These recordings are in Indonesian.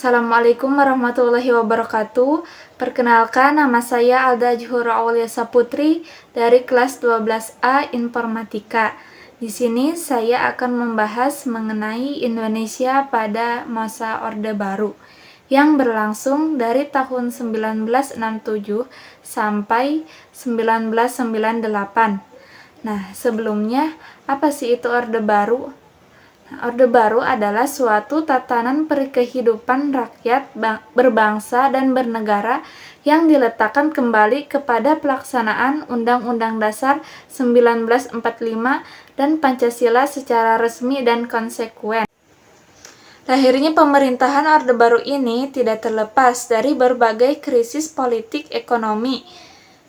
Assalamualaikum warahmatullahi wabarakatuh. Perkenalkan, nama saya Alda Juhura Aulia Saputri dari kelas 12A Informatika. Di sini saya akan membahas mengenai Indonesia pada masa Orde Baru yang berlangsung dari tahun 1967 sampai 1998. Nah, sebelumnya apa sih itu Orde Baru? Orde Baru adalah suatu tatanan perkehidupan rakyat berbangsa dan bernegara yang diletakkan kembali kepada pelaksanaan Undang-Undang Dasar 1945 dan Pancasila secara resmi dan konsekuen. Lahirnya pemerintahan Orde Baru ini tidak terlepas dari berbagai krisis politik, ekonomi,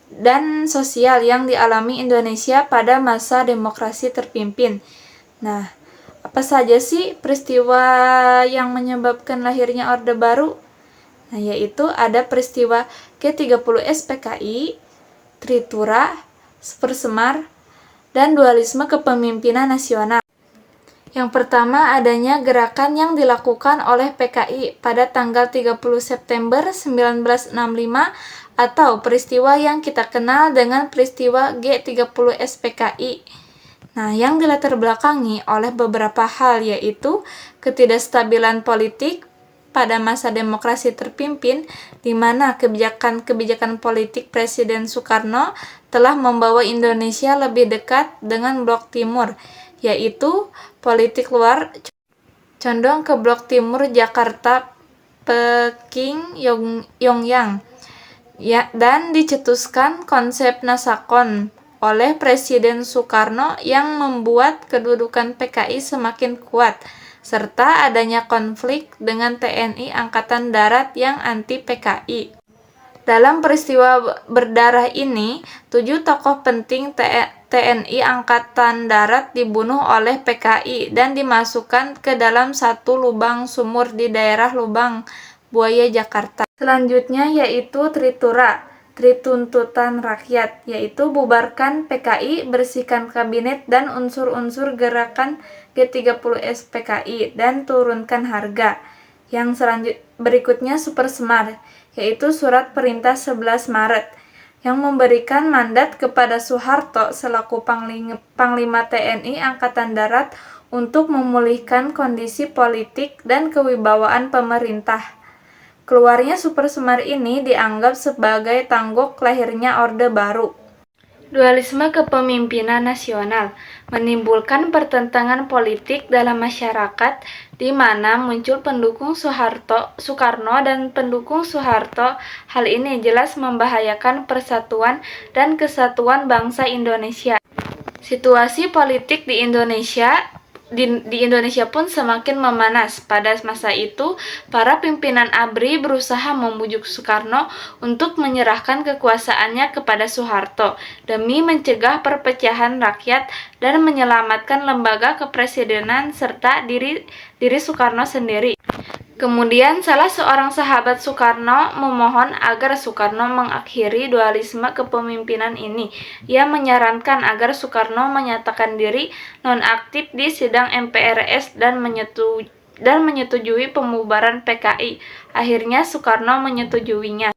dan sosial yang dialami Indonesia pada masa demokrasi terpimpin. Nah, apa saja sih peristiwa yang menyebabkan lahirnya Orde Baru? Nah, yaitu ada peristiwa G30S PKI, Tritura, Supersemar, dan dualisme kepemimpinan nasional. Yang pertama, adanya gerakan yang dilakukan oleh PKI pada tanggal 30 September 1965 atau peristiwa yang kita kenal dengan peristiwa G30S PKI. Nah, yang dilatar belakangi oleh beberapa hal, yaitu ketidakstabilan politik pada masa demokrasi terpimpin, di mana kebijakan-kebijakan politik Presiden Soekarno telah membawa Indonesia lebih dekat dengan Blok Timur, yaitu politik luar condong ke Blok Timur Jakarta, Peking, Pyongyang, dan dicetuskan konsep Nasakon oleh Presiden Soekarno yang membuat kedudukan PKI semakin kuat, serta adanya konflik dengan TNI Angkatan Darat yang anti PKI. Dalam peristiwa berdarah ini, 7 tokoh penting TNI Angkatan Darat dibunuh oleh PKI dan dimasukkan ke dalam satu lubang sumur di daerah Lubang Buaya, Jakarta. Selanjutnya yaitu Tritura, Trituntutan Rakyat, yaitu bubarkan PKI, bersihkan kabinet dan unsur-unsur gerakan G30S PKI, dan turunkan harga. Yang berikutnya Supersemar, yaitu surat perintah 11 Maret, yang memberikan mandat kepada Soeharto selaku Panglima TNI Angkatan Darat untuk memulihkan kondisi politik dan kewibawaan pemerintah. Keluarnya Supersemar ini dianggap sebagai tangguk lahirnya Orde Baru. Dualisme kepemimpinan nasional menimbulkan pertentangan politik dalam masyarakat, di mana muncul pendukung Soekarno dan pendukung Soeharto. Hal ini jelas membahayakan persatuan dan kesatuan bangsa Indonesia. Situasi politik di Indonesia pun semakin memanas. Pada masa itu, para pimpinan ABRI berusaha membujuk Soekarno untuk menyerahkan kekuasaannya kepada Soeharto demi mencegah perpecahan rakyat dan menyelamatkan lembaga kepresidenan serta diri Soekarno sendiri. Kemudian salah seorang sahabat Soekarno memohon agar Soekarno mengakhiri dualisme kepemimpinan ini. Ia menyarankan agar Soekarno menyatakan diri nonaktif di sidang MPRS dan menyetujui pembubaran PKI. Akhirnya Soekarno menyetujuinya.